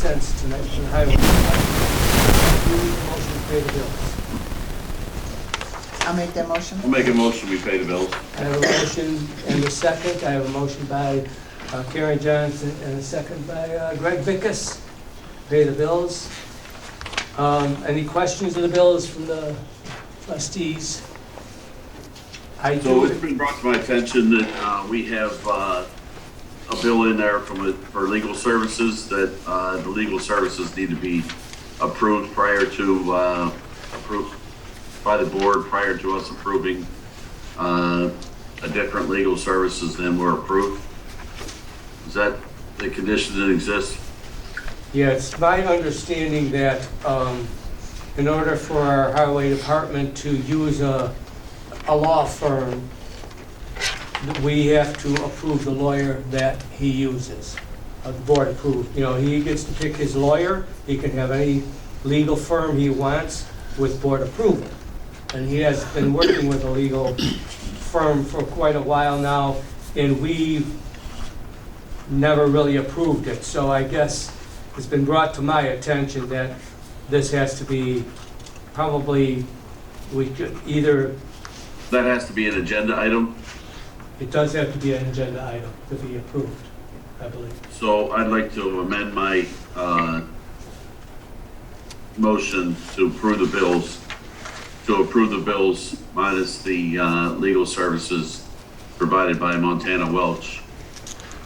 cents tonight from the highway. Motion to pay the bills. I'll make that motion. I'll make a motion, we pay the bills. I have a motion and a second. I have a motion by Karen Johnson and a second by Greg Vickus. Pay the bills. Any questions of the bills from the trustees? So it's been brought to my attention that we have a bill in there for legal services, that the legal services need to be approved prior to, approved by the board prior to us approving a different legal services than were approved. Is that the condition that exists? Yeah, it's my understanding that in order for our highway department to use a law firm, we have to approve the lawyer that he uses. The board approved. You know, he gets to pick his lawyer. He can have any legal firm he wants with board approval. And he has been working with a legal firm for quite a while now, and we've never really approved it. So I guess it's been brought to my attention that this has to be, probably, we could either... That has to be an agenda item. It does have to be an agenda item to be approved, I believe. So I'd like to amend my motion to approve the bills minus the legal services provided by Montana Welch.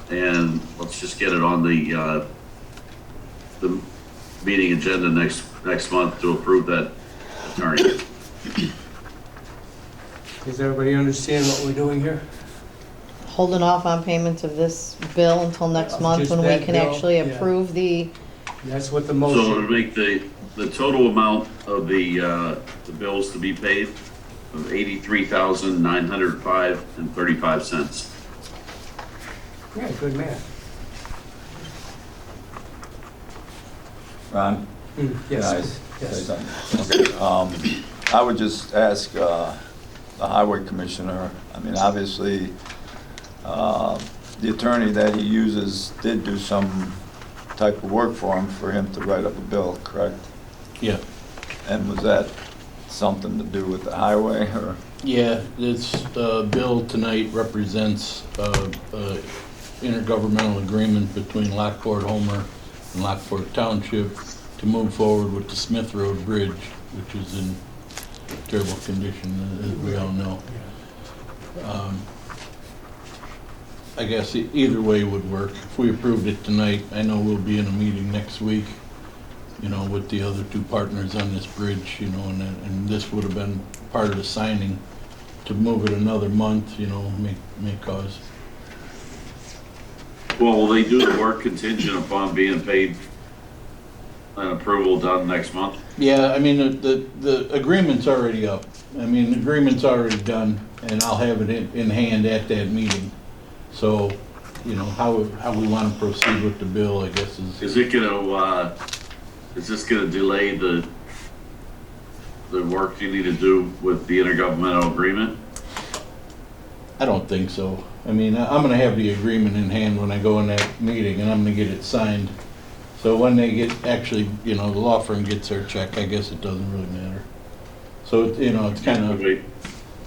And let's just get it on the meeting agenda next month to approve that attorney. Does everybody understand what we're doing here? Holding off on payments of this bill until next month Just when we that can bill, actually yeah. approve the, That's what the So to motion, make the total amount of the bills to be paid of $83,905.35. yeah, good man. Ron? Yes, Can I say yes. something? Okay. I would just ask the highway commissioner, I mean, obviously, the attorney that he uses did do some type of work for him to write up a bill, correct? Yeah, And was that something to do with the highway, or? yeah, this bill tonight represents intergovernmental agreement between Lockport Homer and Lockport Township to move forward with the Smith Road Bridge, which is in terrible condition, as we all know. I guess either way would work. If we approved it tonight, I know we'll be in a meeting next week, you know, with the other two partners on this bridge, you know, and this would have been part of the signing. To move it another month, you know, may cause. Well, will they do the work contingent upon being paid and approval done next month? Yeah, I mean, the agreement's already up. I mean, the agreement's already done, and I'll have it in hand at that meeting. So, you know, how we want to proceed with the bill, I guess Is it gonna, is this gonna delay the work you need to do with the intergovernmental agreement? I don't think so. I mean, I'm gonna have the agreement in hand when I go in that meeting, and I'm gonna get it signed. So when they get, actually, you know, the law firm gets their check, I guess it doesn't really matter. So, you know, it's kind of, Wait,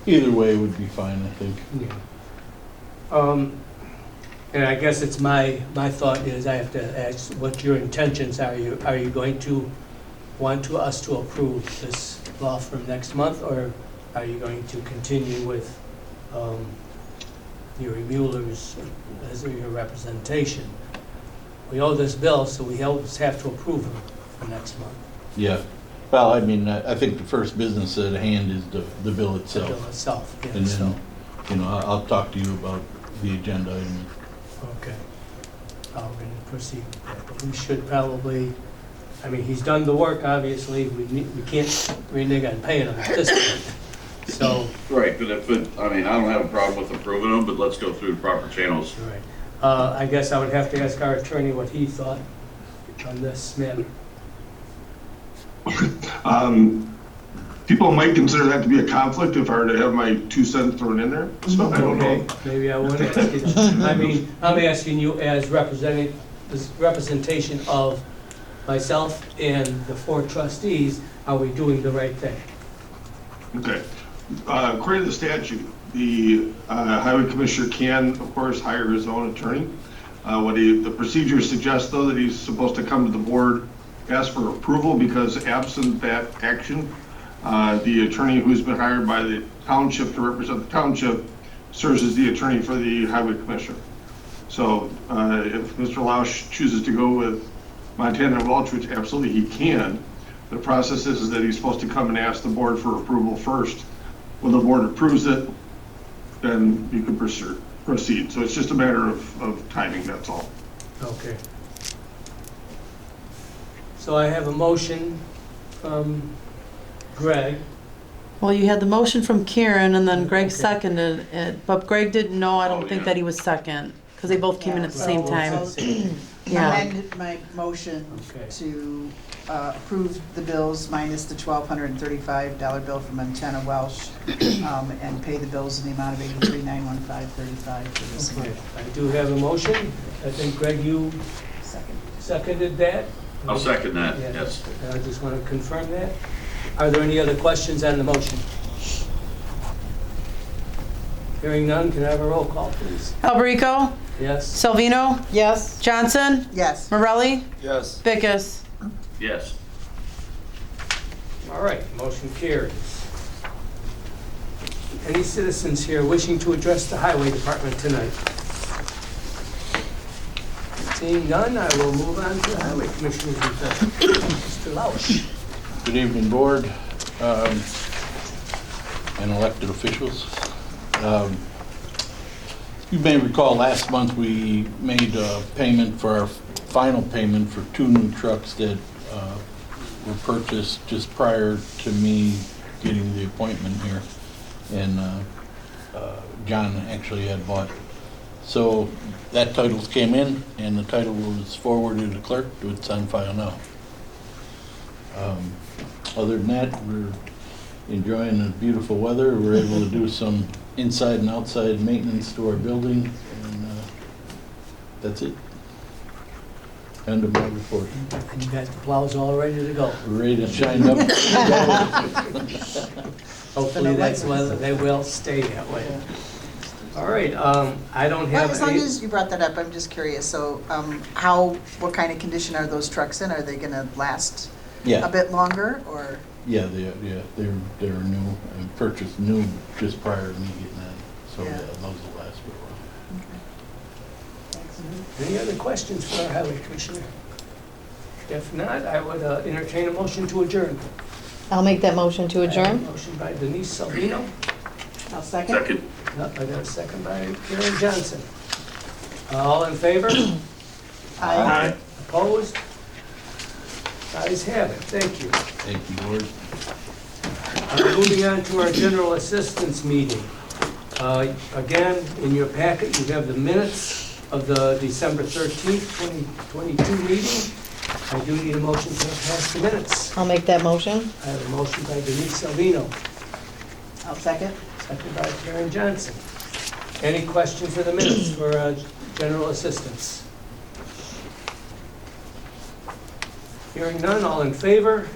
either way would be fine, I think. Yeah. And I guess it's my thought is I have to ask what your intentions are. Are you going to want us to approve this law firm next month, or are you going to continue with your Mueller's as your representation? We owe this bill, so we always have to approve them for next month. Yeah. Well, I mean, I think the first business at hand is the bill The itself. bill itself, yeah, And so, then, you know, I'll talk to you about the agenda item. okay. We're going to proceed with that, but we should probably, I mean, he's done the work, obviously, we can't renege on paying him at this point. So, right, but I mean, I don't have a problem with approving them, but let's go through the proper channels. all right. I guess I would have to ask our attorney what he thought on this matter. People might consider that to be a conflict if I were to have my 2 cents thrown in there, so I don't Okay, know. maybe I wouldn't ask you. I mean, I'm asking you as representation of myself and the 4 trustees, are we doing the right thing? Okay. According to the statute, the highway commissioner can, of course, hire his own attorney. The procedure suggests, though, that he's supposed to come to the board, ask for approval, because absent that action, the attorney who's been hired by the township to represent the township serves as the attorney for the highway commissioner. So if Mr. Lausch chooses to go with Montana and Welch, which absolutely he can, the process is that he's supposed to come and ask the board for approval first. When the board approves it, then you can proceed. So it's just a matter of timing, that's all. Okay. So I have a motion from Greg. Well, you had the motion from Karen, and then Greg Okay. seconded it, but Greg didn't know, I don't Oh, think yeah. that he was second, because they both came in at the same time. Yeah. Amend my motion Okay. to approve the bills minus the $1,235 bill from Montana Welsh, and pay the bills in the amount of $83,915.35 for this Okay, month. I do have a motion. I think, Greg, you Second. seconded that? I'll second that, Yeah, yes. I just want to confirm that. Are there any other questions on the motion? Hearing none, can I have a roll call, please? Alberico, Yes? Salvino, Yes. Johnson, Yes. Morelli, Yes. Bickus. Yes. All right, motion carries. Any citizens here wishing to address the Highway Department tonight? Seeing none, I will move on to the Highway Commissioner's report. Mr. Lausch. Good evening, board, and elected officials. You may recall last month we made a payment for our final payment for 2 new trucks that were purchased just prior to me getting the appointment here. And John actually had bought. So that titles came in, and the title was forwarded to the clerk. It's on file now. Other than that, we're enjoying the beautiful weather. We're able to do some inside and outside maintenance to our building, and that's it. End of my report. And you got the plows all ready to go. We're ready to shine up. Hopefully that's whether they will stay that way. All right, I don't Well, have as long any, as you brought that up, I'm just curious, so what kind of condition are those trucks in? Are they gonna last a Yeah, bit longer, or? yeah, they're new, and purchased new just prior to me getting in. So Yeah. yeah, those will last for a while. any other questions for our Highway Commissioner? If not, I would entertain a motion to adjourn. I'll make that motion to I have a adjourn. motion by Denise Salvino. I'll second. Second. No, I got a second by Karen Johnson. All in favor? Aye. Opposed? Ayes have it, thank you. Thank you, board. Moving on to our general assistance meeting. Again, in your packet, you have the minutes of the December 13th, 2022 meeting. I do need a motion to pass the minutes. I'll make that motion. I have a motion by Denise Salvino, I'll second. second by Karen Johnson. Any questions of the minutes for general assistance? Hearing none, all in favor?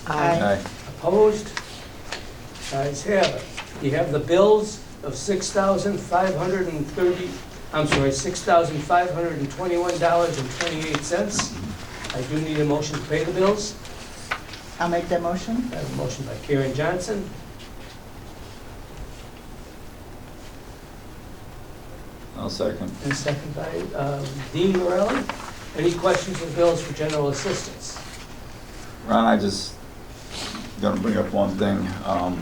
Aye. Opposed? Ayes have it. You have the bills of $6,521.28. I do need a motion to pay the bills. I'll make that motion. I have a motion by Karen Johnson. I'll second. And a second by Dean Morelli. Any questions or bills for general assistance? Ron, I just gonna bring up one thing. I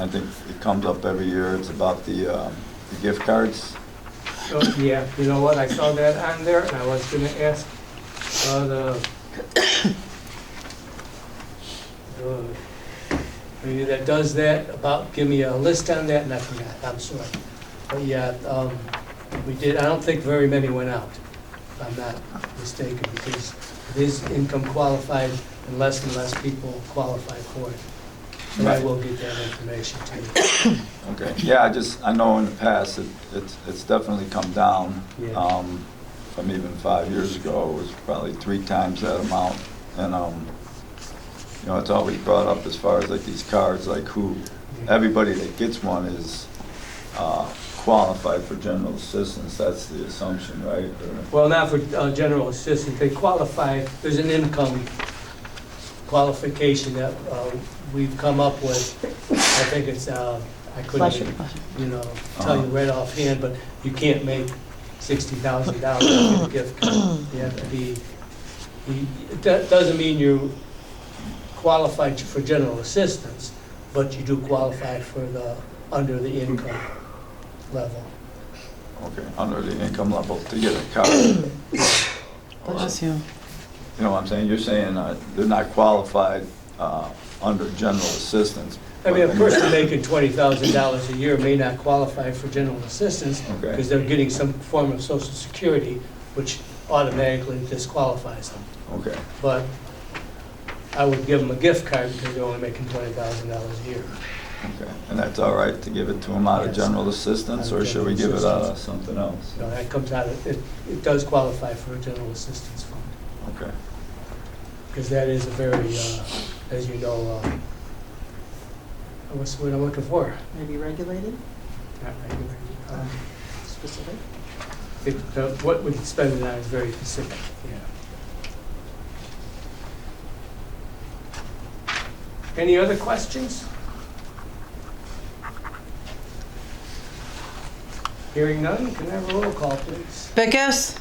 think it comes up every year. It's about the gift cards. Oh, yeah, you know what, I saw that on there, and I was gonna ask the lady that does that about, give me a list on that, and I forgot, I'm sorry. But yeah, we did, I don't think very many went out, if I'm not mistaken, because it is income qualified, and less people qualify for it. And I will get that information to you. Okay. Yeah, I know in the past, it's definitely come down. Yeah. From even 5 years ago, it was probably 3 times that amount. And, you know, it's always brought up as far as like these cards, like everybody that gets one is qualified for general assistance. That's the assumption, right? Or- Well, not for general assistance, they qualify, there's an income qualification that we've come up with. I think it's, I Bless you. couldn't, you know, tell you right offhand, but you can't make $60,000 in a gift card. You have to be, that doesn't mean you're qualified for general assistance, but you do qualify for under the income level. Okay, under the income level to get a card. Bless you. You know what I'm saying? You're saying they're not qualified under general assistance. I mean, a person making $20,000 a year may not qualify for general assistance Okay. because they're getting some form of Social Security, which automatically disqualifies them. Okay, But I would give them a gift card because they're only making $20,000 a year. okay. And that's all right to give it to them out of Yes. general assistance, or should we give it out of something else? So that comes out of, it does qualify for a general assistance fund Okay. because that is a very, as you know, what's the word I'm looking for? Maybe regulated, Not regular. specific? What we spend it on is very specific, yeah. Any other questions? Hearing none, can I have a roll call, please? Bickus,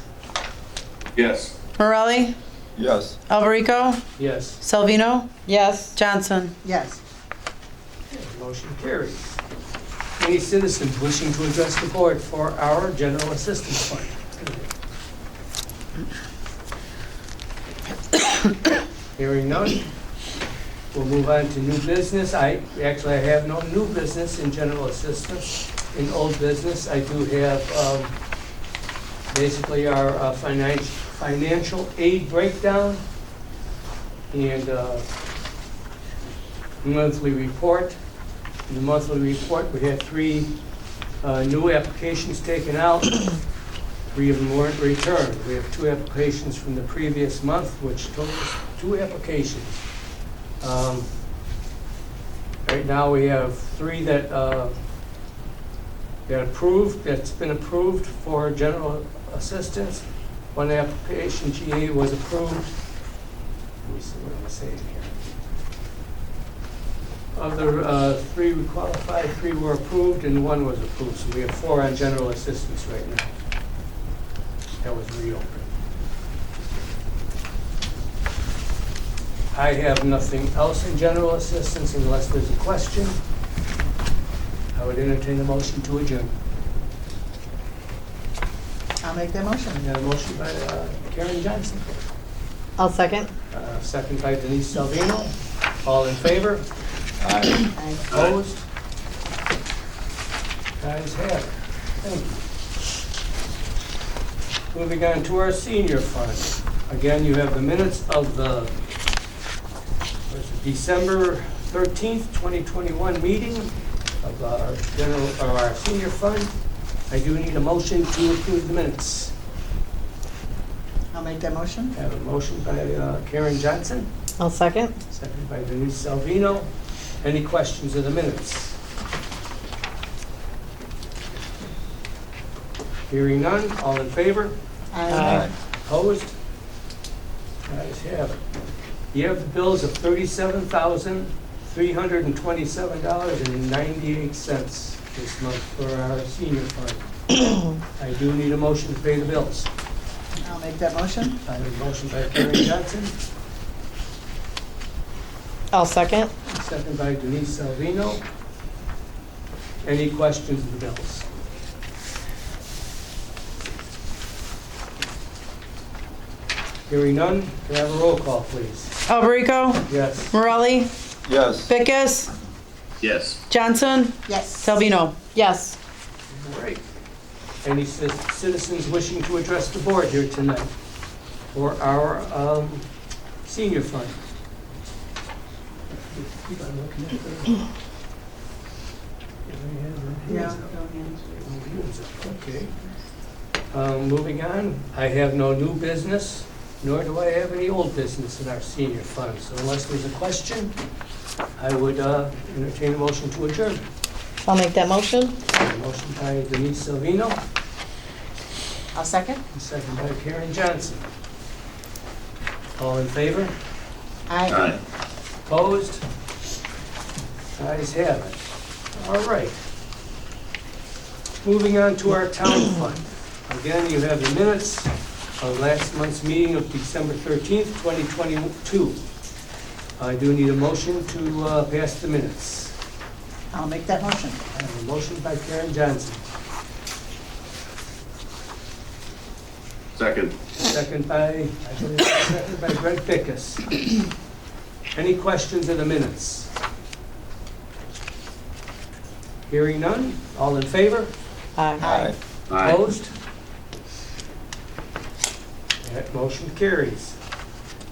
Yes. Morelli, Yes. Alberico, Yes, Salvino, Yes. Johnson. Yes. motion carries. Any citizens wishing to address the board for our general assistance fund? Hearing none, we'll move on to new business. I have no new business in general assistance. In old business, I do have basically our financial aid breakdown and monthly report. In the monthly report, we had 3 new applications taken out. 3 of them weren't returned. We have 2 applications from the previous month, which totals 2 applications. Right now, we have 3 that that's been approved for general assistance. 1 application, GA, was approved. Let me see what I'm saying here. Of the 3 we qualified, 3 were approved, and 1 was approved. So we have 4 on general assistance right now. That was reopened. I have nothing else in general assistance unless there's a question. I would entertain a motion to adjourn. I'll make that motion. We got a motion by Karen Johnson, I'll second. second by Denise Salvino. All in favor? Aye. Opposed? Guys have it. Thank you. Moving on to our senior fund. Again, you have the minutes of the December 13th, 2021 meeting of our senior fund. I do need a motion to approve the minutes. I'll make that motion. I have a motion by Karen Johnson, I'll second. second by Denise Salvino. Any questions of the minutes? Hearing none, all in favor? Aye. Opposed? Guys have it. You have the bills of $37,327.98 this month for our senior fund. I do need a motion to pay the bills. I'll make that motion. I have a motion by Karen Johnson, I'll second. second by Denise Salvino. Any questions of the bills? Hearing none, can I have a roll call, please? Alberico, Yes. Morelli, Yes. Bickus, Yes. Johnson, Yes. Salvino. Yes. Great. Any citizens wishing to address the board here tonight for our senior fund? Keep on looking at the- Yeah. Okay. Moving on, I have no new business. nor do I have any old business in our senior fund. So unless there's a question, I would entertain a motion to adjourn. I'll make that motion. A motion by Denise Salvino, I'll second. and second by Karen Johnson. All in favor? Aye. Aye. Opposed? Ayes have it. All right. Moving on to our town fund. Again, you have the minutes of last month's meeting of December 13th, 2022. I do need a motion to pass the minutes. I'll make that motion. I have a motion by Karen Johnson, Second. second by Greg Pickus. Any questions of the minutes? Hearing none, all in favor? Aye. Aye. Opposed? That motion carries.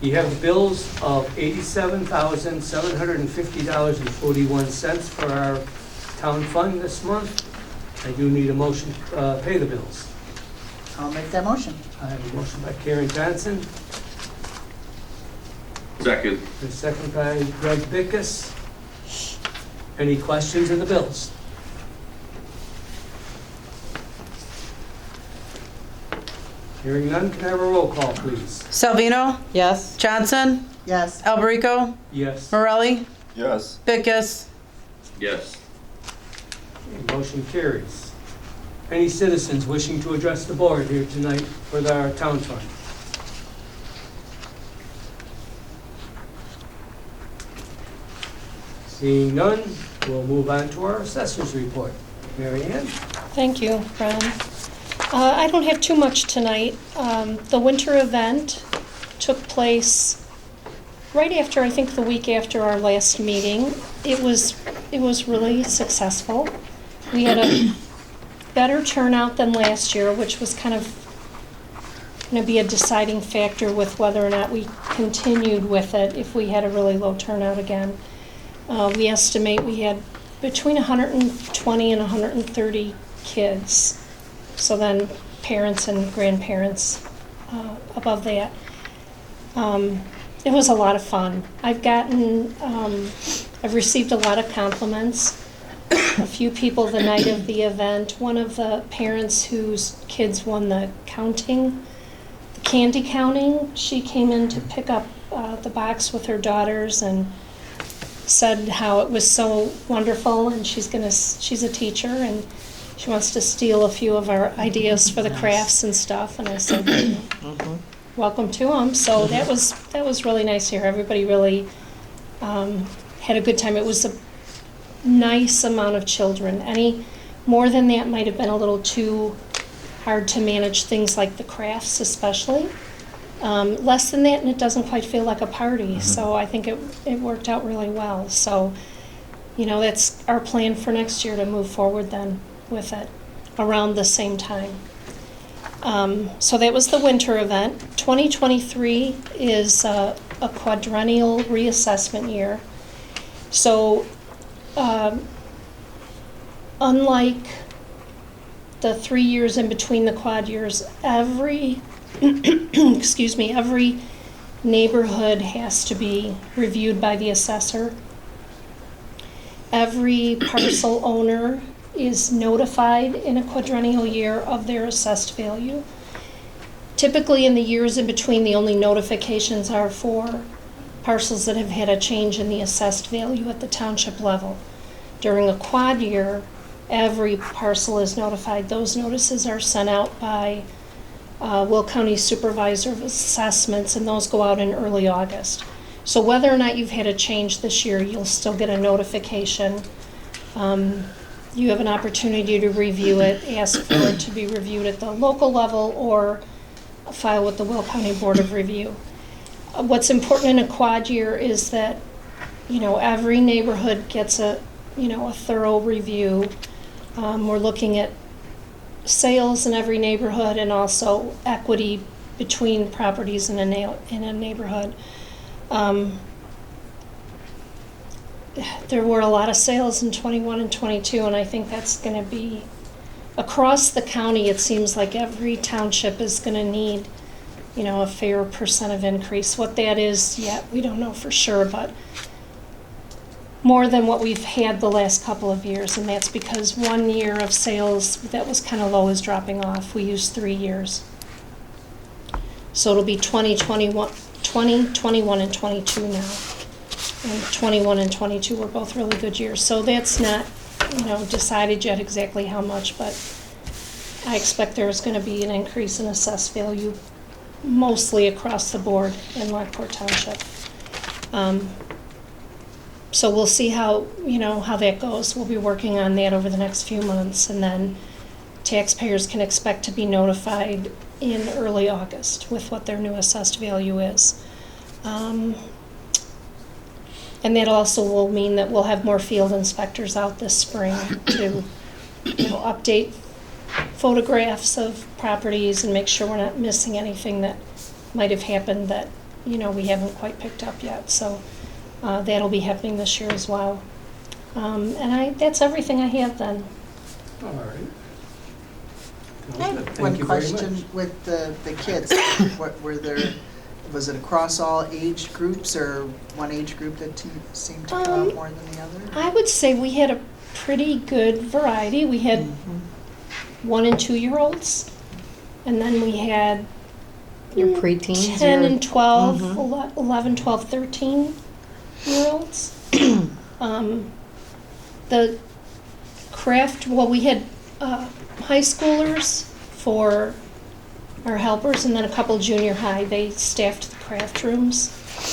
You have bills of $87,750.41 for our town fund this month. I do need a motion to pay the bills. I'll make that motion. I have a motion by Karen Johnson, Second. and a second by Greg Pickus. Any questions of the bills? Hearing none, can I have a roll call, please? Salvino, Yes? Johnson, Yes. Alberico, Yes. Morelli, Yes. Pickus. Yes. Motion carries. Any citizens wishing to address the board here tonight for our town fund? Seeing none, we'll move on to our assessors report. Mary Ann? Thank you, Ron. I don't have too much tonight. The winter event took place right after, I think the week after our last meeting. It was really successful. We had a better turnout than last year, which was kind of going to be a deciding factor with whether or not we continued with it if we had a really low turnout again. We estimate we had between 120 and 130 kids. So then parents and grandparents above that. It was a lot of fun. I've received a lot of compliments. A few people the night of the event. One of the parents whose kids won the candy counting, she came in to pick up the box with her daughters and said how it was so wonderful, and she's a teacher and she wants to steal a few of our ideas for the crafts and stuff. And I said, welcome to them. So that was really nice to hear. Everybody really had a good time. It was a nice amount of children. Any more than that might have been a little too hard to manage, things like the crafts especially. Less than that and it doesn't quite feel like a party. So I think it worked out really well. So, that's our plan for next year, to move forward then with it around the same time. So that was the winter event. 2023 is a quadrennial reassessment year. So unlike the 3 years in between the quad years, every every neighborhood has to be reviewed by the assessor. Every parcel owner is notified in a quadrennial year of their assessed value. Typically in the years in between, the only notifications are for parcels that have had a change in the assessed value at the township level. During a quad year, every parcel is notified. Those notices are sent out by Will County Supervisor of Assessments, and those go out in early August. So whether or not you've had a change this year, you'll still get a notification. You have an opportunity to review it, ask for it to be reviewed at the local level, or file with the Will County Board of Review. What's important in a quad year is that, every neighborhood gets a thorough review. We're looking at sales in every neighborhood and also equity between properties in a neighborhood. There were a lot of sales in 21 and 22, and I think that's going to be, across the county, it seems like every township is going to need a fair percent of increase. What that is yet, we don't know for sure, but more than what we've had the last couple of years, and that's because 1 year of sales that was kind of low is dropping off. We use 3 years. So it'll be 2021, and 22 now. And 21 and 22 were both really good years. So that's not, decided yet exactly how much, but I expect there's going to be an increase in assessed value mostly across the board in Lockport Township. So we'll see how that goes. We'll be working on that over the next few months, and then taxpayers can expect to be notified in early August with what their new assessed value is. And that also will mean that we'll have more field inspectors out this spring to update photographs of properties and make sure we're not missing anything that might have happened that we haven't quite picked up yet. So that'll be happening this year as well. And that's everything I have then. All right. I have Thank one you very question much. with the kids. Was it across all age groups or one age group that seemed to come out more than the other? I would say we had a pretty good variety. We had 1 and 2 year olds, and then we had Your preteens? 10 your- and 12, Mhm. 11, 12, 13-year-olds. The craft, we had high schoolers for our helpers, and then a couple junior high. They staffed the craft rooms.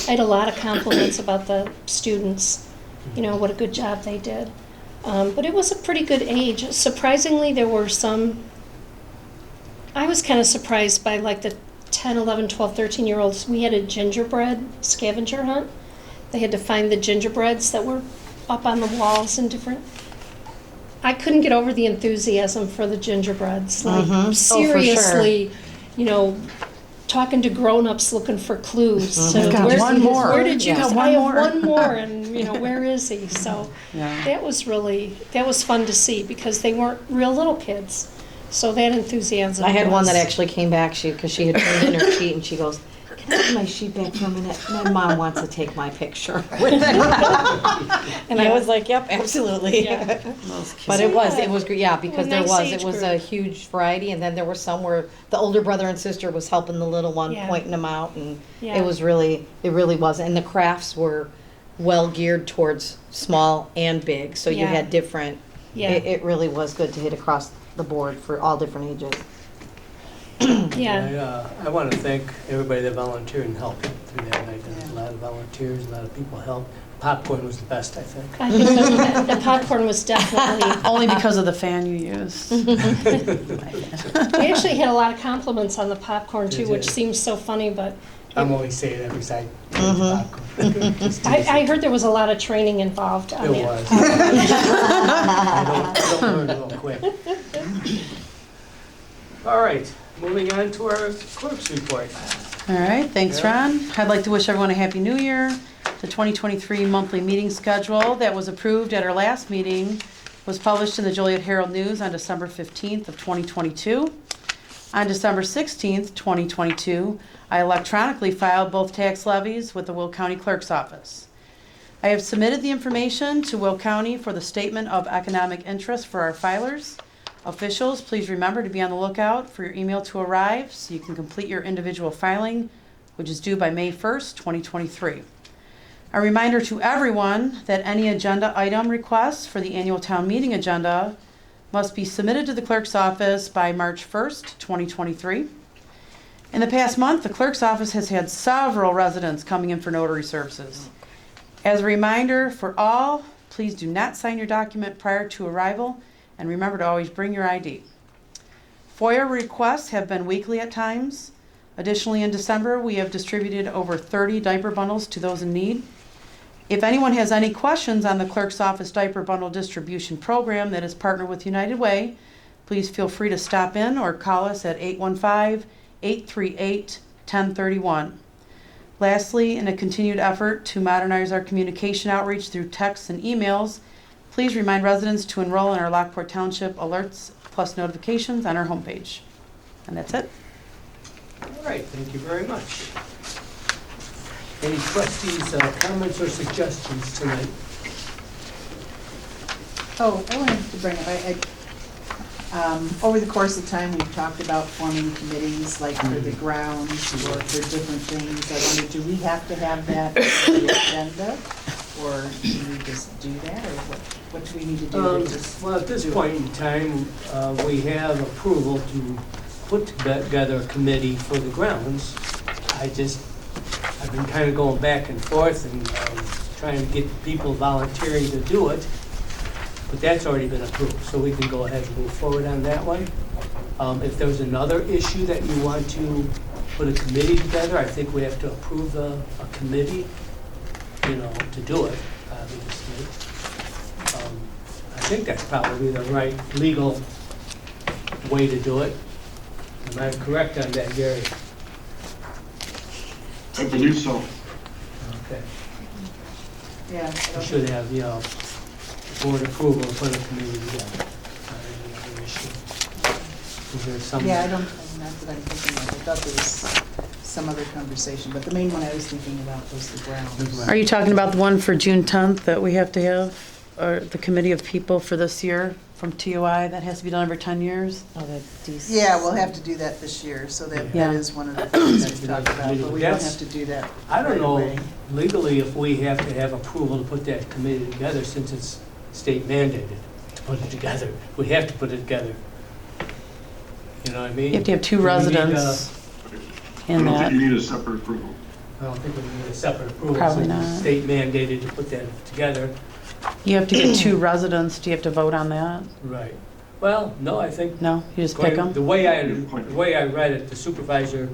I had a lot of compliments about the students, what a good job they did. But it was a pretty good age. Surprisingly, there were some, I was kind of surprised by like the 10, 11, 12, 13-year-olds. We had a gingerbread scavenger hunt. They had to find the gingerbreads that were up on the walls and different. I couldn't get over the enthusiasm for the gingerbreads. Like, Mhm. Oh, for seriously, talking to grown-ups looking for clues. Mhm. To, I've got where's one he- more. Where did you Yeah. go? Got I one have more. one more, and, where is he? So Yeah. that was fun to see because they weren't real little kids. So that enthusiasm I had one that was- actually came back, because she had turned in her sheet, and she goes, "Can I have my sheet back for a minute? My mom wants to take my picture with it." And I was like, "Yep, absolutely." Yeah. Those kids. But it was great, yeah, because A there nice was, age it was a group. huge variety, and then there were some where the older brother and sister was helping the little one, Yeah. pointing them out, and Yeah. it really was, and the crafts were well geared towards small and big, so you Yeah. had different, Yeah. it really was good to hit across the board for all different ages. Yeah. I want to thank everybody that volunteered and helped through that night. There was a Yeah. lot of volunteers, a lot of people helped. Popcorn was the best, I think. I think the popcorn was definitely. Only because of the fan you used. We actually had a lot of compliments on the popcorn too, Did which you? sees so funny, but I'm always saying it every side. Mhm. I heard there was a lot of training involved on It that. was. I don't learn real quick. All right, moving on to our clerk's report. All right, thanks, Yeah. Ron. I'd like to wish everyone a happy new year. The 2023 monthly meeting schedule that was approved at our last meeting was published in the Joliet Herald News on December 15th of 2022. On December 16th, 2022, I electronically filed both tax levies with the Will County Clerk's Office. I have submitted the information to Will County for the Statement of Economic Interest for our filers. Officials, please remember to be on the lookout for your email to arrive so you can complete your individual filing, which is due by May 1st, 2023. A reminder to everyone that any agenda item requests for the annual town meeting agenda must be submitted to the clerk's office by March 1st, 2023. In the past month, the clerk's office has had several residents coming in for notary services. As a reminder for all, please do not sign your document prior to arrival, and remember to always bring your ID. FOIA requests have been weekly at times. Additionally, in December, we have distributed over 30 diaper bundles to those in need. If anyone has any questions on the clerk's office diaper bundle distribution program that is partnered with United Way, please feel free to stop in or call us at 815-838-1031. Lastly, in a continued effort to modernize our communication outreach through texts and emails, please remind residents to enroll in our Lockport Township alerts plus notifications on our homepage. And that's it. All right, thank you very much. Any trustees' comments or suggestions tonight? Oh, I wanted to bring up, over the course of time, we've talked about forming committees, like for the grounds or for different things. I wondered, do we have to have that on the agenda? Or do we just do that, or what do we need to do to just? Well, at this point in time, we have approval to put together a committee for the grounds. I've been kind of going back and forth and trying to get people volunteering to do it, but that's already been approved, so we can go ahead and move forward on that one. If there's another issue that you want to put a committee together, I think we have to approve a committee, to do it, obviously. I think that's probably the right legal way to do it. Am I correct on that, Gary? I believe so. Okay. Yeah. We should have, board approval to put a committee together. Not any other issue. Is there some? Yeah, not that I'm thinking of. I thought there was some other conversation, but the main one I was thinking about was the grounds. Are you talking about the one for June 10th that we have to have, or the committee of people for this year from TOI that has to be done over 10 years? Oh, the DC. Yeah, we'll have to do that this year, so that Yeah. is one of the things that we talked about, but we don't That's- have to do that I don't right know away. legally if we have to have approval to put that committee together since it's state mandated to put it together. We have to put it together. You know what I mean? You have to have two Do we need, residents I in don't think that. you need a separate approval. I don't think we need a separate approval. Probably since it's not. state mandated to put that together. You have to get two residents. Do you have to vote on that? Right. Well, no, I think No? You just pick them? the way I read it, the supervisor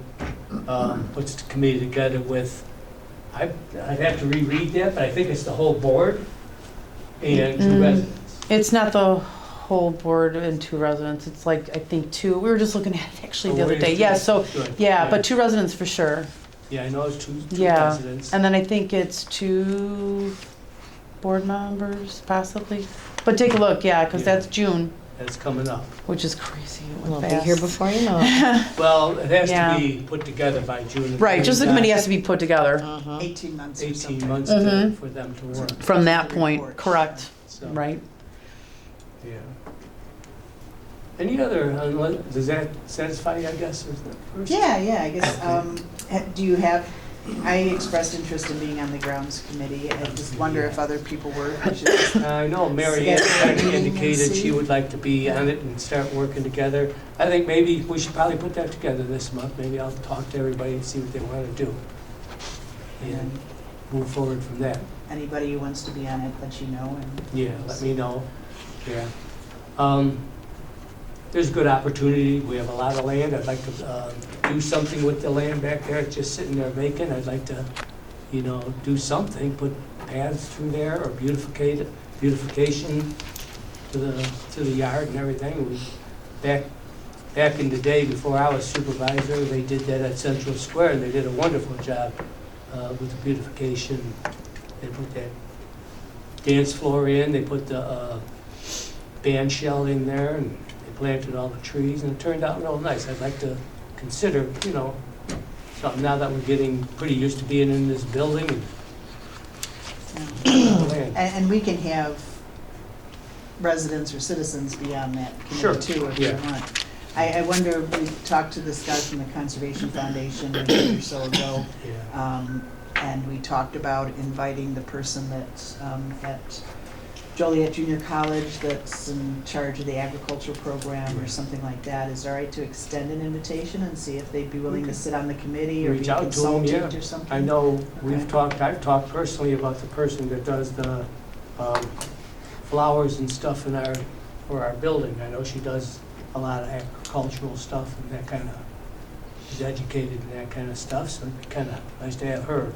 puts the committee together with, I'd have to reread that, but I think it's the whole board and two residents. It's not the whole board and two residents. It's like, I think two. We were just looking at it actually the Oh, other wait, day. two. Yeah, so, Good. yeah, but two residents for sure. Yeah, I know it's two Yeah. residents. And then I think it's two board members, possibly. But take a look, yeah, because Yeah. that's June, That's coming up. which is crazy. It We'll went be here fast. before you know it. Well, it has Yeah. to be put together by June. Right, just the committee has to be put together 18 months or 18 something. months Mhm. for them to work. from that The point, report, correct, So, right? Yeah. Any other, does that satisfy you, I guess, is the first? Yeah, I guess, do you have, I expressed interest in being on the grounds committee. I just wonder if other people were. I should just- I know Mary Ann Schedule a kind of meeting and indicated she see. would like to be on it and start working together. I think maybe we should probably put that together this month. Maybe I'll talk to everybody and see what they want to do. And And move forward from that. anybody who wants to be on it, let you know. And Yeah, let me know. Yeah. There's a good opportunity. We have a lot of land. I'd like to do something with the land back there. It's just sitting there vacant. I'd like to, do something, put paths through there or beautification to the yard and everything. Back in the day before I was supervisor, they did that at Central Square and they did a wonderful job with the beautification. They put that dance floor in, they put the band shell in there, and they planted all the trees, and it turned out real nice. I'd like to consider, something now that we're getting pretty used to being in this building. And we can have residents or citizens be on that Sure, committee too, if yeah. you want. I wonder, we talked to this guy from the Conservation Foundation a year or so ago, Yeah. and we talked about inviting the person that's at Joliet Junior College that's in charge of the agriculture program or something like that. Is it all right to extend an invitation and see if they'd be willing to sit on the committee or be Reach a out to them, consultant yeah. or something? I know Okay. I've talked personally about the person that does the flowers and stuff for our building. I know she does a lot of agricultural stuff and that kind of, is educated in that kind of stuff, so it'd be kind of nice to have her.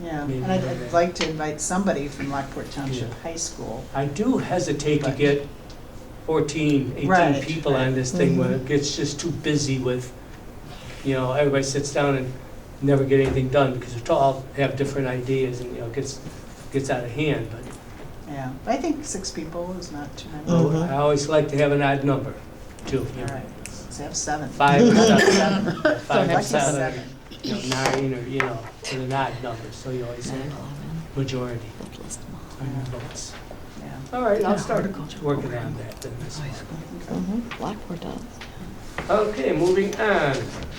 Yeah, Maybe and I'd do that. like to invite somebody from Lockport Township Yeah. High School. I do hesitate to get 14, 18 Right, people on this thing when it gets just too busy with, everybody sits down and never get anything done because they all have different ideas and, it gets out of hand. But Yeah, I think 6 people is not too many. I always like to have an odd number, too. All right, Let's have 7. 5 or 7, 5 I'd or like to have 7, 7. 9, or, with an odd number, so you always have a majority on your votes. Yeah. All right, I'll start working on that then this month. Lockport does. Okay, moving on,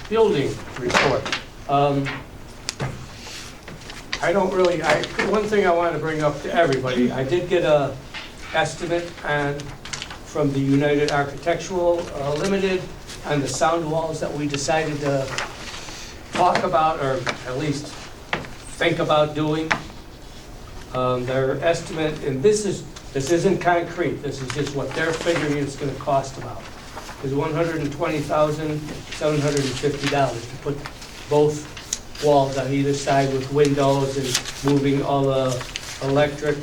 building report. One thing I want to bring up to everybody, I did get a estimate from the United Architectural Limited on the sound walls that we decided to talk about, or at least think about doing. Their estimate, and this isn't concrete, this is just what they're figuring it's going to cost about, is $120,750 to put both walls on either side with windows and moving all the electric,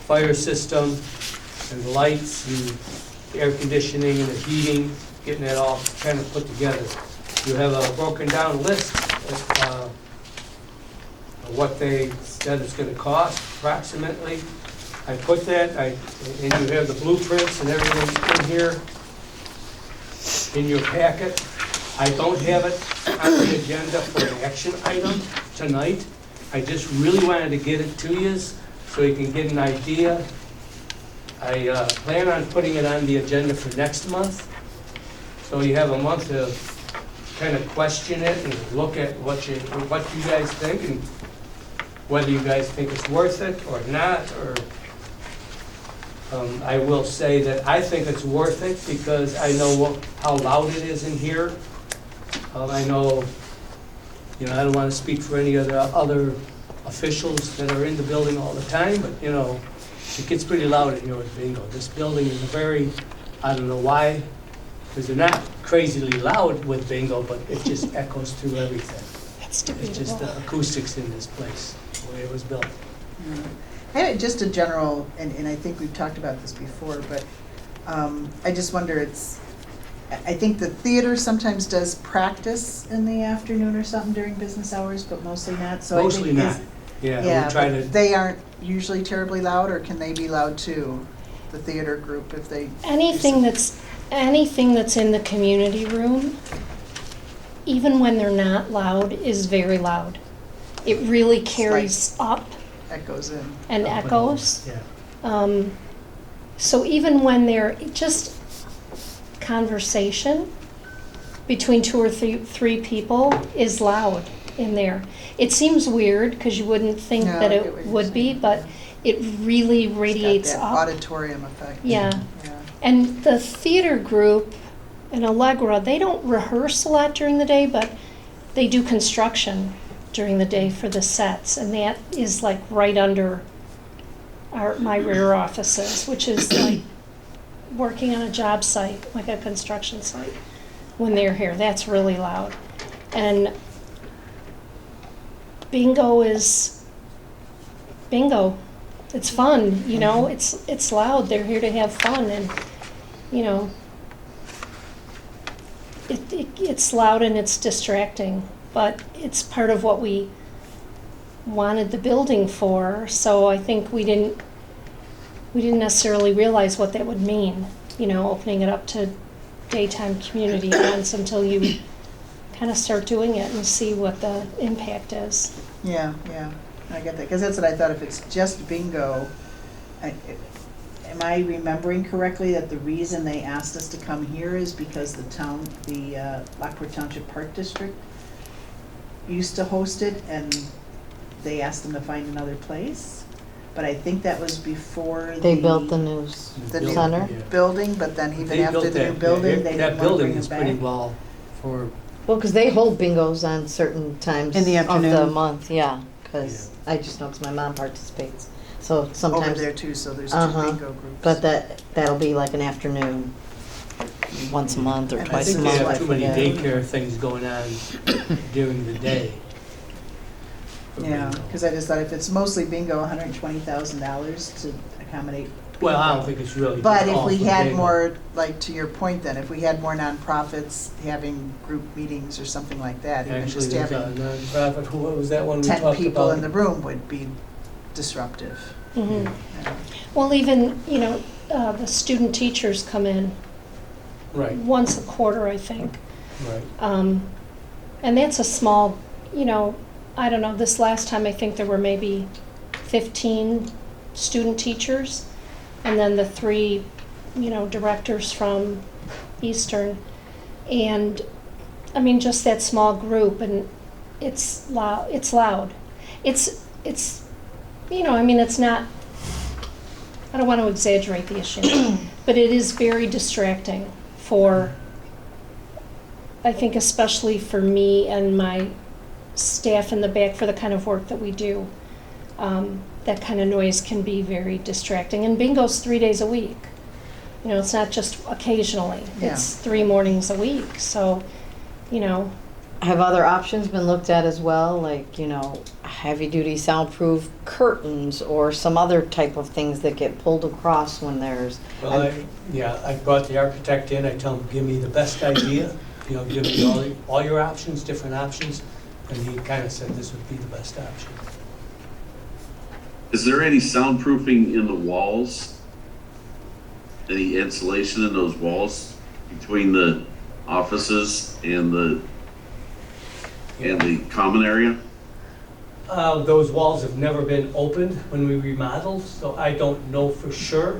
fire system, and the lights, and the air conditioning and the heating, getting that all kind of put together. You have a broken down list of what they said it's going to cost approximately. I put that, and you have the blueprints and everything in here in your packet. I don't have it on the agenda for an action item tonight. I just really wanted to get it to you so you can get an idea. I plan on putting it on the agenda for next month. So you have a month to kind of question it and look at what you guys think and whether you guys think it's worth it or not. Or I will say that I think it's worth it because I know how loud it is in here. I know, I don't want to speak for any other officials that are in the building all the time, but, it gets pretty loud in here with bingo. This building is I don't know why, because they're not crazily loud with bingo, but it just echoes through everything. That's It's just the debatable. acoustics in this place, the way it was built. I had just a general, and I think we've talked about this before, but I just wonder, I think the theater sometimes does practice in the afternoon or something during business hours, but mostly not. So Mostly I think not. Yeah, Yeah, we try but to, they aren't usually terribly loud, or can they be loud too? The theater group, if they. Anything that's in the community room, even when they're not loud, is very loud. It really carries up Echoes in. and echoes. yeah. So even when they're just conversation between 2 or 3 people is loud in there. It seems weird because you wouldn't think No, that I get it what you're would be, saying. but it really It's got radiates that up. auditorium effect. Yeah. Yeah. And the theater group in Allegra, they don't rehearse a lot during the day, but they do construction during the day for the sets, and that is like right under my rear offices, which is like working on a job site, like a construction site, when they're here. That's really loud. And bingo is bingo. It's fun, it's loud. They're here to have fun, and it's loud and it's distracting, but it's part of what we wanted the building for. So I think we didn't necessarily realize what that would mean, opening it up to daytime community events until you kind of start doing it and see what the impact is. Yeah, I get that, because that's what I thought, if it's just bingo, am I remembering correctly that the reason they asked us to come here is because the Lockport Township Park District used to host it, and they asked them to find another place? But I think that was before They built the news the new center. Yeah. building, but then even They after built the new that, building, yeah, they that didn't want to building bring is it pretty back. well for, Well, because they hold bingos on certain times In the of the afternoon. month, yeah. Because I just know because my mom participates. So Over sometimes, there too, so there's 2 Uh-huh. bingo groups. but that'll be like an afternoon, once a month or And I I twice a think they month. have I too many forget. daycare things going on during the day. for Yeah, bingo. because I just thought if it's mostly bingo, $120,000 to accommodate. Well, I don't bingo. think it's really. But just if all we for had bingo. more, like to your point then, if we had more nonprofits having group meetings or something like that, even Actually, just there's a having nonprofit, what was that one we 10 talked people about? in the room would be disruptive. Mhm. Yeah. Well, even, the student teachers come in Right, once a quarter, I think. right. And that's a small, you know, I don't know, this last time I think there were maybe 15 student teachers, and then the 3, you know, directors from Eastern. And, I mean, just that small group, and it's loud, it's loud. It's, you know, I mean, it's not, I don't want to exaggerate the issue, but it is very distracting for, I think especially for me and my staff in the back for the kind of work that we do. That kind of noise can be very distracting. And bingo's 3 days a week. You know, it's not just occasionally. Yeah. It's 3 mornings a week. So, you know, Have other options been looked at as well, like, you know, heavy-duty soundproof curtains or some other type of things that get pulled across when there's... Well, I brought the architect in, I tell him, give me the best idea, you know, give me all your options, different options, and he kind of said this would be the best option. Is there any soundproofing in the walls? Any insulation in those walls between the offices and the common area? Those walls have never been opened when we remodeled, so I don't know for sure.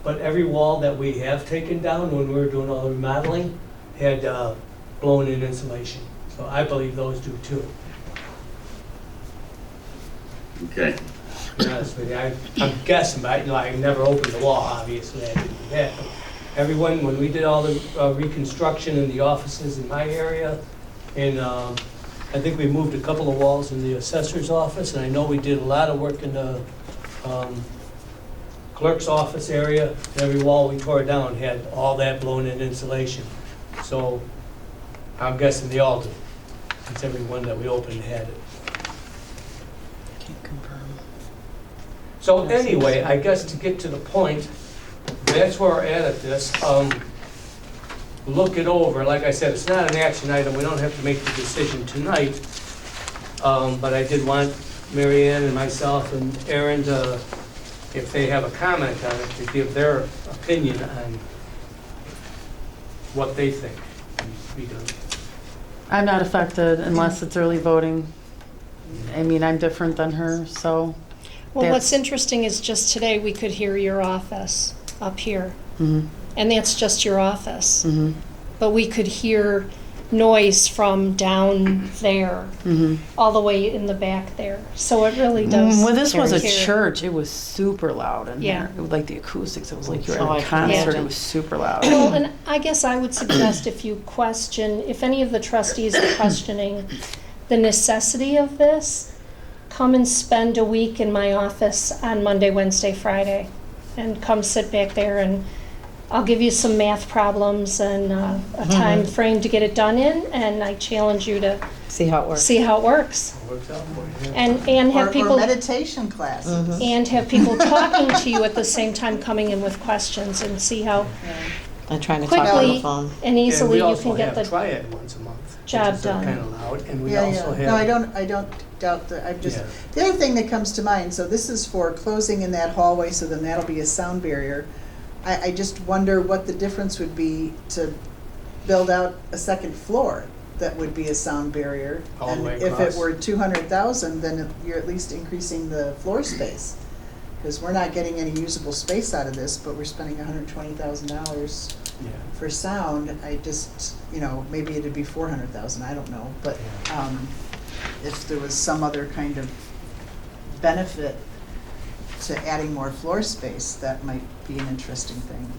But every wall that we have taken down when we were doing all the remodeling had blown-in insulation. So I believe those do too. Okay. To be honest with you, I'm guessing, but I never opened the wall, obviously, I didn't do that. But everyone, when we did all the reconstruction in the offices in my area, and I think we moved a couple of walls in the assessor's office, and I know we did a lot of work in the clerk's office area. Every wall we tore down had all that blown-in insulation. So I'm guessing they all do, since every one that we opened had it. Can't confirm. So anyway, I guess to get to the point, that's where we're at this. Look it over. Like I said, it's not an action item. We don't have to make the decision tonight. But I did want Mary Ann and myself and Aaron to, if they have a comment on it, to give their opinion on what they think needs to be done. I'm not affected unless it's early voting. I mean, I'm different than her, so. well, what's that's- interesting is just today we could hear your office up here. Mhm, And that's just your office. mhm, But we could hear noise from down there, mhm. all the way in the back there. So it really does. Well, this was a carry. church. It was super loud in Yeah. there. It was like the acoustics. It was like you were Oh, I at a can concert. imagine. It was super loud. Well, and I guess I would suggest if you question, if any of the trustees are questioning the necessity of this, come and spend a week in my office on Monday, Wednesday, Friday, and come sit back there, and I'll give you some math problems and a time frame to get it done in, and I challenge you to See how it works. see how it works. It works out for you. And have Or people, meditation classes. and have people talking to you at the same time, coming in with questions, and see how I'm trying to talk on the quickly phone. and easily you And can we get also the have triad once a month. job which is done. kind of loud, and we Yeah, also have. No, I don't doubt that, I'm just, Yeah. the other thing that comes to mind, so this is for closing in that hallway, so then that'll be a sound barrier. I just wonder what the difference would be to build out a second floor that would be a sound barrier. All the way And if across. it were 200,000, then you're at least increasing the floor space. Because we're not getting any usable space out of this, but we're spending $120,000 Yeah. for sound. I just, you know, maybe it'd be 400,000, I don't know, but if there was some other kind of benefit to adding more floor space, that might be an interesting thing.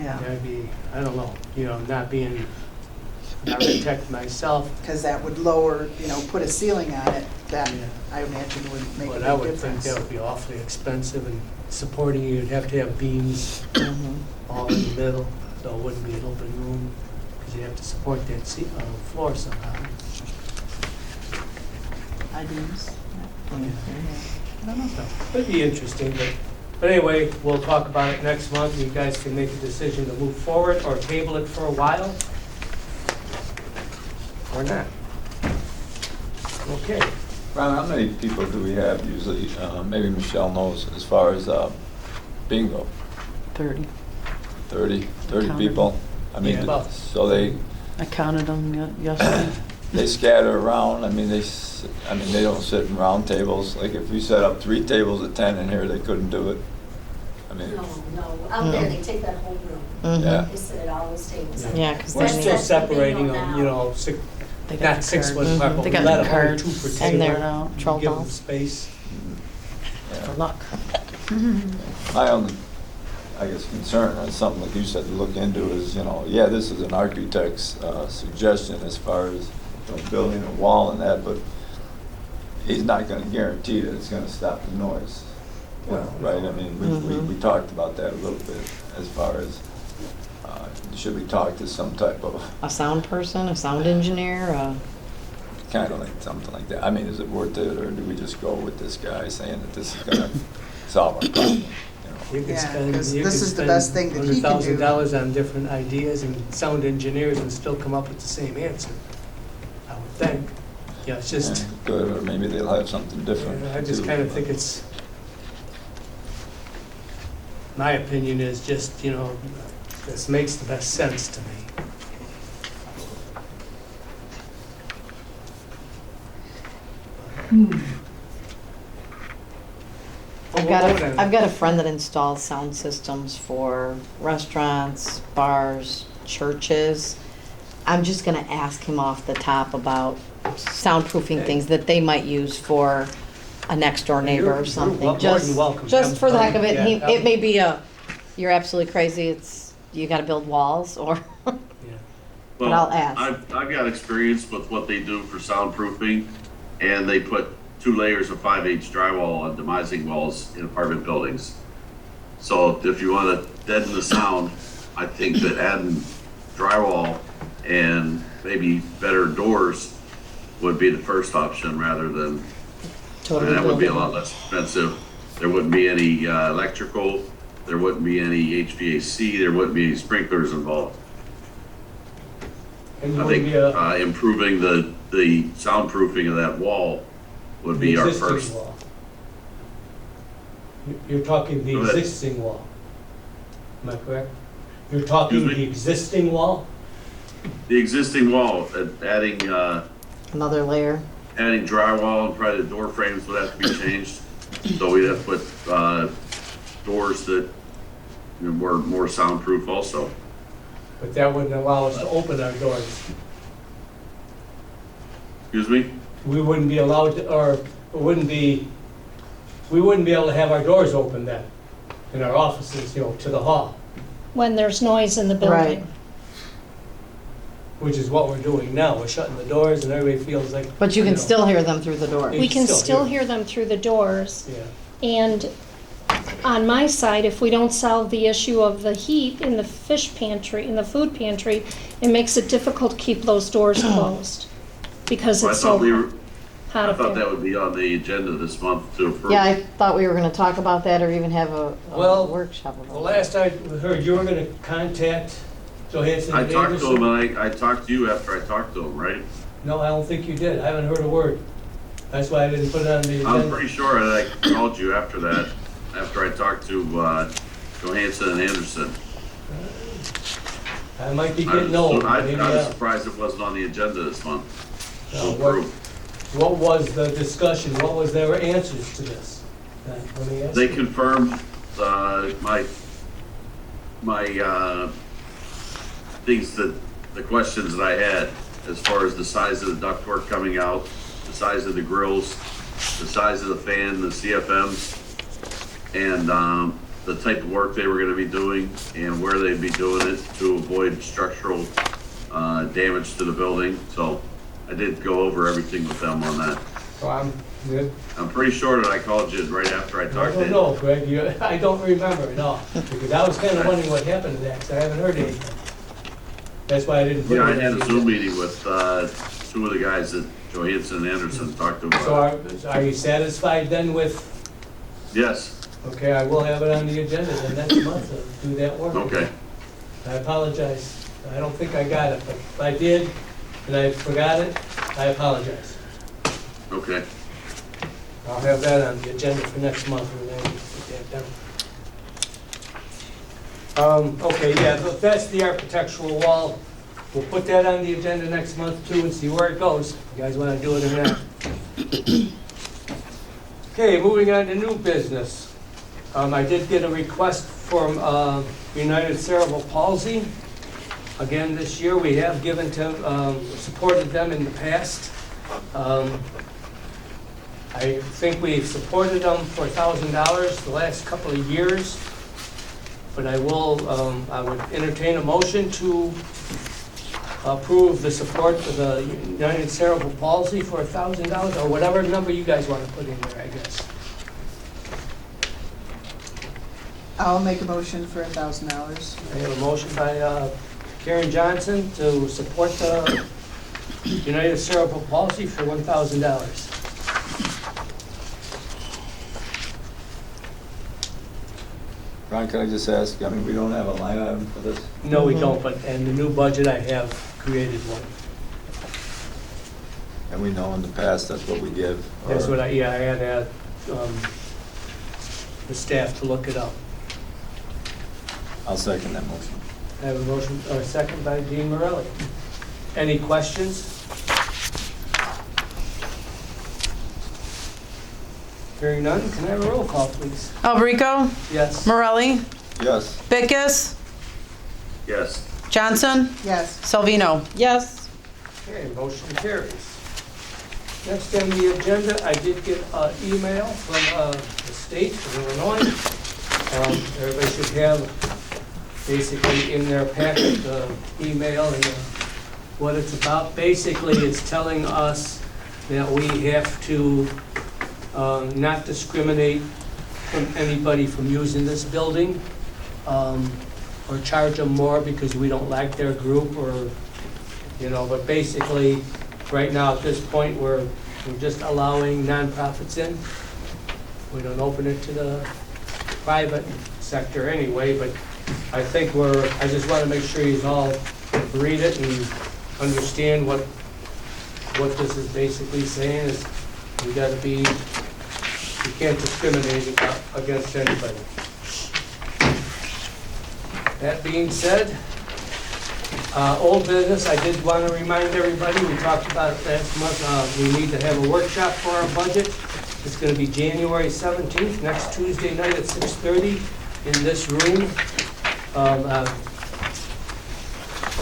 Yeah, That'd be, I don't know, you know, not being an architect myself, because that would lower, you know, put a ceiling on it, that Yeah. I imagine would make a but I big would think difference. that would be awfully expensive, and supporting you'd have to have beams Mhm. all in the middle, so it wouldn't be an open room, because you have to support that floor somehow. I-beams, yeah. I don't know. So, it'd be interesting, but anyway, we'll talk about it next month. You guys can make a decision to move forward or table it for a while, or not. Okay. Ron, how many people do we have usually? Maybe Michelle knows as far as bingo. 30. 30 Counted. people. I mean, Yeah, about. so they counted them yesterday. they scatter around. I mean, they don't sit in round tables. Like if we set up 3 tables of 10 in here, they couldn't do it. I mean, No, out there, they take that whole room. yeah. They sit at all those tables. Yeah, 'cause We're then still That's what they separating know them, now. you know, six, They got not 6 the foot card. apart, but They we got let the them only cards. 2 per And table. they're troll Give them dolls. space. For luck. My only, I guess, concern, or something like you said to look into is, you know, yeah, this is an architect's suggestion as far as, you know, building a wall and that, but he's not gonna guarantee that it's gonna stop the noise. You know, right? I mean, we talked about that a little bit as far as, should we talk to some type of, a sound person, a sound engineer, kind of like, something like that. I mean, is it worth it, or do we just go with this guy saying that this is gonna solve our problem? You know? You could Yeah, spend, 'cause you this could is the best thing spend that he can do. $100,000 on different ideas and sound engineers and still come up with the same answer, I would think. Yeah, it's just, Yeah, good, or maybe they'll have something different. I just too, kind of but- think it's, my opinion is just, you know, this makes the best sense to me. I've got a friend that installs sound systems for restaurants, bars, churches. I'm just gonna ask him off the top about soundproofing things that they might use for a next door neighbor You're or more something. than Just, welcome. just for the heck of it, Yeah, it may be you're absolutely crazy, it's, you gotta build walls, or, yeah. but Well, I'll ask. I've got experience with what they do for soundproofing, and they put 2 layers of 5/8 drywall on demising walls in apartment buildings. So if you want to deaden the sound, I think that adding drywall and maybe better doors would be the first option rather than, and Totally that would be a build it. lot less expensive. There wouldn't be any electrical, there wouldn't be any HVAC, there wouldn't be any sprinklers involved. And you I wouldn't think be a- improving the soundproofing of that wall would be our existing first. wall. You're talking the Go ahead. existing wall. Am I correct? You're talking Excuse me? the existing wall? The existing wall, adding Another layer. adding drywall and probably the door frames would have to be changed. So we'd have to put doors that, you know, were more soundproof also. But that wouldn't allow us to open our doors. Excuse me? We wouldn't be allowed to, or we wouldn't be able to have our doors open then in our offices, you know, to the hall, When there's noise in the Right. building. which is what we're doing now. We're shutting the doors and everybody feels like. But you can know, still hear them through the door. You We can still still hear hear them through the doors. Yeah. And on my side, if we don't solve the issue of the heat in the fish pantry, in the food pantry, it makes it difficult to keep those doors closed because I it's thought so we were, hot I up thought that there. would be on the agenda this month to approve. Yeah, I thought we were gonna talk about that or even have a Well, workshop about The it. last I heard, you were gonna contact Johansson I and talked to him, Anderson. and I talked to you after I talked to him, right? No, I don't think you did. I haven't heard a word. That's why I didn't put it on the I'm agenda. pretty sure that I called you after that, after I talked to Johansson and Anderson. I might be I getting old. was maybe, surprised it wasn't on the agenda this month. to What approve. what was the discussion? What was their answers to this? Let me ask They you. confirmed my things that, the questions that I had as far as the size of the ductwork coming out, the size of the grills, the size of the fan, the CFMs, and the type of work they were gonna be doing and where they'd be doing it to avoid structural damage to the building. So I did go over everything with them on that. So I'm good. I'm pretty sure that I called you right after I I talked to don't you. know, Greg. I don't remember at all. Because I was kind of wondering what happened to that, 'cause I haven't heard anything. That's why I didn't put it Yeah, I on had the a Zoom agenda. meeting with 2 of the guys that Johansson and Anderson talked to So about. are you satisfied then with, Yes, okay, I will have it on the agenda then next month to do that work. okay. I apologize. I don't think I got it, but if I did and I forgot it, I apologize. Okay. I'll have that on the agenda for next month and then get that done. Okay, yeah, that's the architectural wall. We'll put that on the agenda next month too and see where it goes. You guys want to do it or not? Okay, moving on to new business. I did get a request from United Cerebral Palsy. Again, this year we have given to, supported them in the past. I think we've supported them for $1,000 the last couple of years. But I would entertain a motion to approve the support for the United Cerebral Palsy for $1,000, or whatever number you guys want to put in there, I guess. I'll make a motion for $1,000. I have a motion by Karen Johnson to support the United Cerebral Palsy for $1,000. Ron, can I just ask, I mean, we don't have a line item for this? No, we don't, but in the new budget I have created one. And we know in the past that's what we give. That's or- what I had the staff to look it up. I'll second that motion. I have a motion, or a second by Dean Morelli. Any questions? Hearing none, can I have a roll call, please? Alberico? Yes. Morelli? Yes. Bickus? Yes. Johnson? Yes. Salvino? Yes. Okay, motion carries. Next on the agenda, I did get an email from the state of Illinois. Everybody should have basically in their packet the email and what it's about. Basically, it's telling us that we have to not discriminate from anybody from using this building, or charge them more because we don't like their group, or, but basically, right now at this point, we're just allowing nonprofits in. We don't open it to the private sector anyway, but I think I just want to make sure you all read it and understand what this is basically saying is you can't discriminate against anybody. That being said, old business, I did want to remind everybody, we talked about it last month, we need to have a workshop for our budget. It's going to be January 17th, next Tuesday night at 6:30 in this room.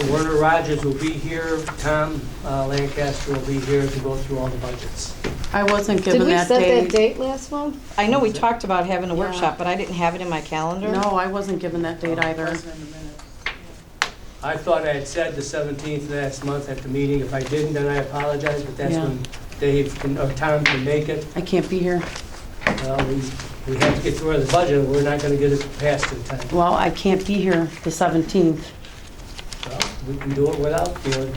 Werner Rogers will be here, Tom Lancaster will be here to go through all the budgets. I wasn't Did given we that set date. that date last month? I know we talked about having a Yeah. workshop, but I didn't have it in my calendar. No, I wasn't given that date either. Wasn't in the minutes. I thought I had said the 17th last month at the meeting. If I didn't, then I apologize, but that's Yeah. when Tom can make it. I can't be here. Well, we have to get through the budget, and we're not going to get it passed in time. Well, I can't be here the 17th. Well, we can do it without, we'll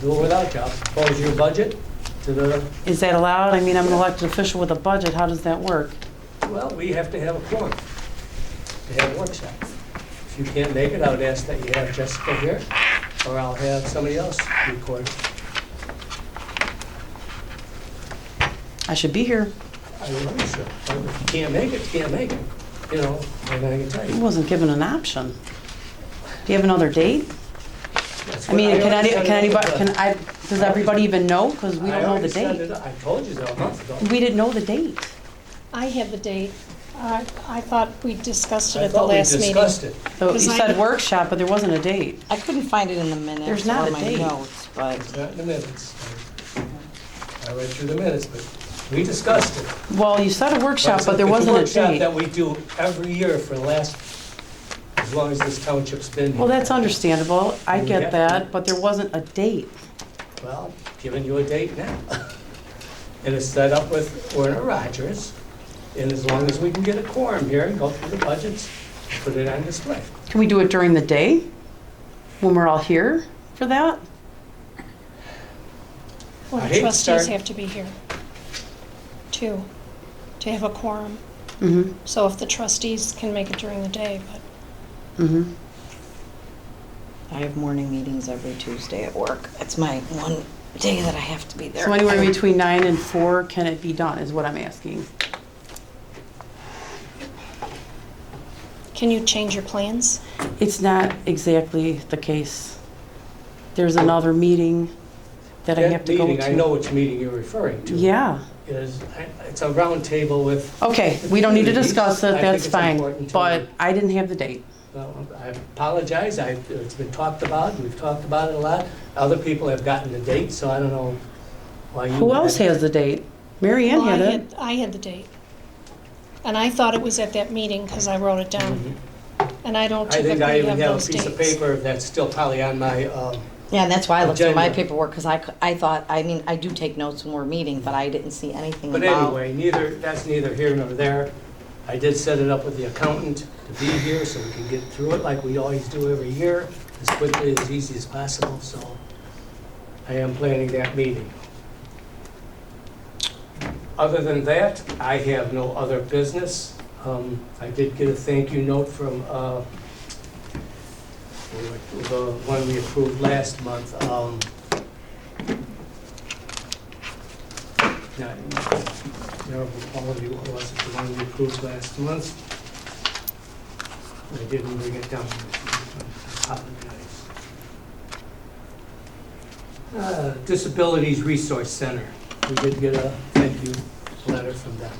do it without you. I'll propose your budget to the, Is that allowed? I mean, I'm an elected official with a budget. How does that work? well, we have to have a quorum to have a workshop. If you can't make it, I would ask that you have Jessica here, or I'll have somebody else record. I should be here. I don't know, so if you can't make it, you can't make it. And I can tell I you. wasn't given an option. Do you have another date? That's I mean, what- can already set it anybody, up. does everybody even know? Because we I don't know the already set date. it up. I told you that a month ago. We didn't know the date. I have the date. I thought we discussed it I at the thought we last meeting. discussed it. So you Because I- said workshop, but there wasn't a date. I couldn't find it in the minutes There's not or a my date. notes, but It's not in the minutes. I read through the minutes, but we discussed it. Well, you said a workshop, but there It's wasn't a workshop date. that we do every year for the last, as long as this township's been here. Well, that's understandable. I We get have to. that, but there wasn't a date. Well, giving you a date now. And it's set up with Werner Rogers, and as long as we can get a quorum here and go through the budgets, put it on display. Can we do it during the day? When we're all here for that? Well, I the hate to trustees start- have to be here, too, to have a quorum. Mm-hmm, So if the trustees can make it during the day, but mm-hmm. I have morning meetings every Tuesday at work. It's my one day that I have to be there. So anywhere between 9 and 4, can it be done, is what I'm asking. Can you change your plans? It's not exactly the case. There's another meeting that I have to go to. That meeting, I know which meeting you're referring to. Yeah. It's a round table with. Okay, we don't need to discuss it, I think that's it's fine. important to- But I didn't have the date. Well, I apologize, it's been talked about, we've talked about it a lot. Other people have gotten the date, so I don't know why you. Who else has the date? Mary Ann Well, had it. I had the date. And I thought it was at that meeting because I wrote it down. And I don't I think I typically even have have a those piece of dates. paper that's still probably on my, Yeah, and that's why I looked at my Agenda. paperwork, because I thought, I mean, I do take notes when we're meeting, but I didn't see anything but about. anyway, that's neither here nor there. I did set it up with the accountant to be here so we can get through it like we always do every year, as quickly, as easy as possible, so I am planning that meeting. Other than that, I have no other business. I did get a thank you note from the one we approved last month. I don't recall what was it, the one we approved last month. I didn't bring it down. I apologize. Disabilities Resource Center. We did get a thank you letter from them.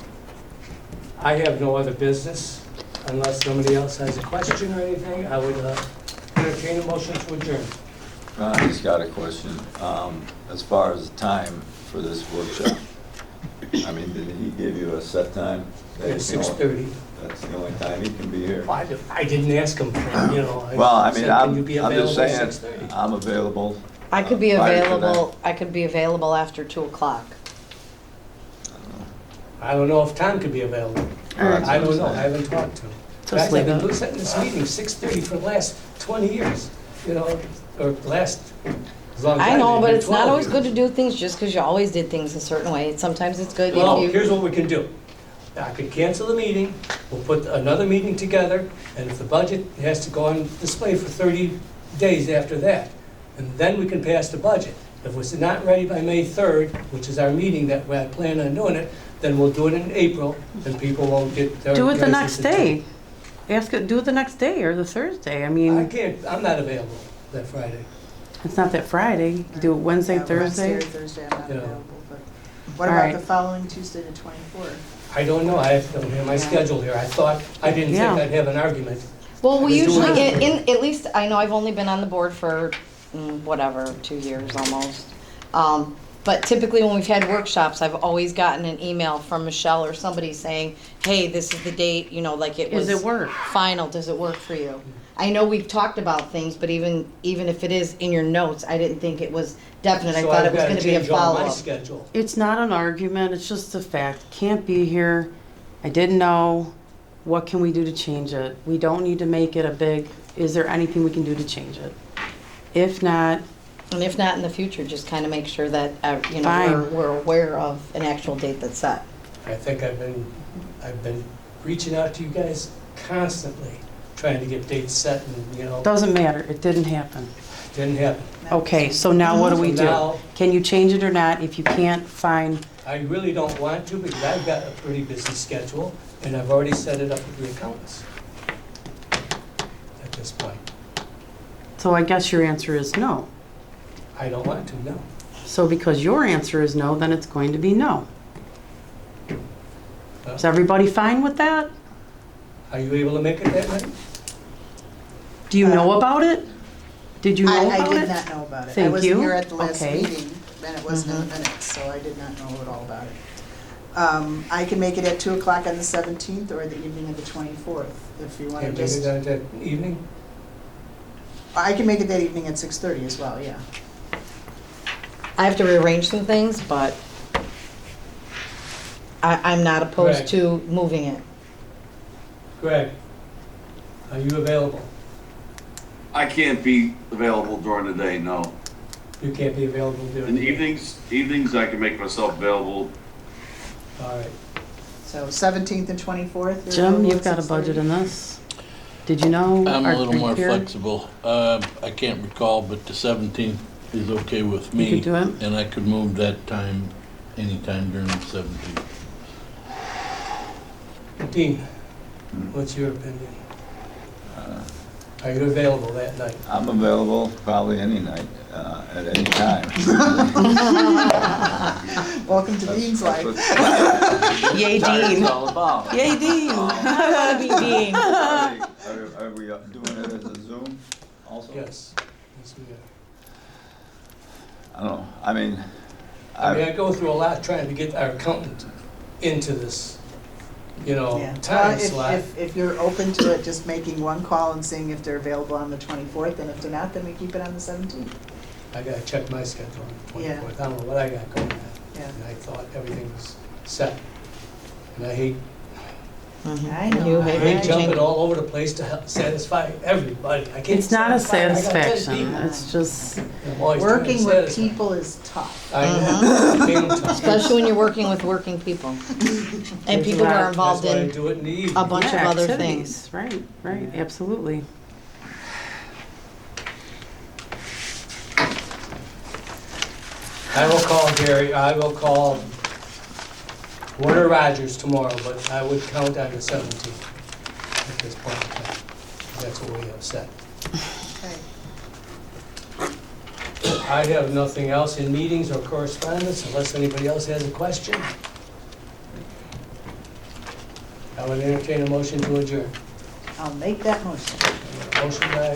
I have no other business. Unless somebody else has a question or anything, I would entertain a motion to adjourn. I just got a question. As far as the time for this workshop, I mean, did he give you a set time? At 6:30. That's the only time he can be here? I didn't ask him, you know. Well, I mean, said, I'm "Can you be just available at saying, 6:30?" I'm available. I could be prior to that. available, I could be available after 2 o'clock. I don't know if Tom could be available. All right. I don't know, I haven't talked to him. Just Guys, leave I've been it. setting this meeting 6:30 for the last 20 years, you know, or last, as long as I know, I've but been, it's not 12 always years. good to do things just because you always did things a certain way. Sometimes it's good Well, if here's you, what we can do. I could cancel the meeting, we'll put another meeting together, and if the budget has to go on display for 30 days after that, and then we can pass the budget. If it's not ready by May 3rd, which is our meeting that I plan on doing it, then we'll do it in April, and people won't get their. Do it the guys' next day. Ask it, do it the next day or the Thursday. I I mean, can't, I'm not available that Friday. it's not that Friday. You could do it Wednesday, Yeah, Wednesday Thursday. or Thursday, I'm not Yeah. available, but what All about right. the following Tuesday, the 24th? I don't know, I don't have my schedule here. I didn't think Yeah. I'd have an argument. well, we Let's do usually, it. at least, I know I've only been on the board for, whatever, 2 years almost. But typically when we've had workshops, I've always gotten an email from Michelle or somebody saying, hey, this is the date, you know, like it was. Does it work? Final, does it work for you? I know we've talked about things, but even if it is in your notes, I didn't think it was definite. I So thought I've it was got to gonna be a change all my follow-up. schedule. It's not an argument, it's just a fact. Can't be here. I didn't know. What can we do to change it? We don't need to make it a big, is there anything we can do to change it? If not, And if not in the future, just kind of make sure that, you know, Fine. we're aware of an actual date that's set. I think I've been reaching out to you guys constantly, trying to get dates set and, you know, doesn't matter, it didn't happen. didn't happen. Okay, so now what do we So do? now- Can you change it or not? If you can't, fine. I really don't want to because I've got a pretty busy schedule and I've already set it up with the accountants at this point. So I guess your answer is no. I don't want to, no. So because your answer is no, then it's going to be no. Is everybody fine with that? Are you able to make it that night? Do you know about it? Did you know I about did it? not know about it. I Thank wasn't you. here at the last Okay. meeting, and it wasn't in the minutes, so I did not know at all about it. I can make it at 2 o'clock on the 17th or the evening of the 24th, if you want to Can't make just. it that evening? I can make it that evening at 6:30 as well, yeah. I have to rearrange some things, but I'm not opposed Correct. to moving it. Greg, are you available? I can't be available during the day, no. You can't be available during In the the evenings I can make myself available. All right. So 17th and 24th. you're Jim, available you've at got a 6:30? budget in this? Did you know? I'm Are a little you more here? flexible. I can't recall, but the 17th is okay with me. You could do it? And I could move that time anytime during the 17th. Dean, what's your opinion? Are you available that night? I'm available probably any night, at any time. Welcome to Dean's That's life. what Yay, tonight's Dean. all about. Yay, Dean. I wanna be Dean. Are we doing it as a Zoom also? Yes. Yes, we are. I don't know, I mean, I go through a lot trying to get our accountant into this, Yeah. time Well, slot. if you're open to it, just making one call and seeing if they're available on the 24th, and if they're not, then we keep it on the 17th. I gotta check my schedule on the Yeah. 24th. I don't know what I got going on. Yeah. And I thought everything was set. And I hate I know. You I hate hate jumping changing. all over the place to satisfy everybody. I can't It's not a satisfy- I got 10 satisfaction, people. it's just, I'm always trying to Working with satisfy. people is tough. I know. Damn tough. Especially when you're working with working people. And people who are involved That's why I in do it in the evening. a bunch of yeah, other activities. things. Right, absolutely. I will call Gary, I will call Warner Rogers tomorrow, but I would count on the 17th at this point in time. That's what we have set. Okay. I have nothing else in meetings or correspondence unless anybody else has a question. I would entertain a motion to adjourn. I'll make that motion. Motion by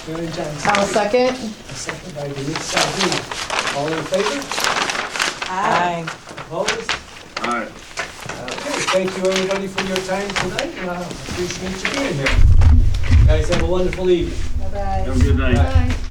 Mary Johnson. I'll second. A second by Denise Salzini. All in favor? Aye. Opposed? All right. Okay, thank you everybody for your time tonight, and I appreciate you being here. Guys, have a wonderful evening. Bye-bye. Have a good night. Bye.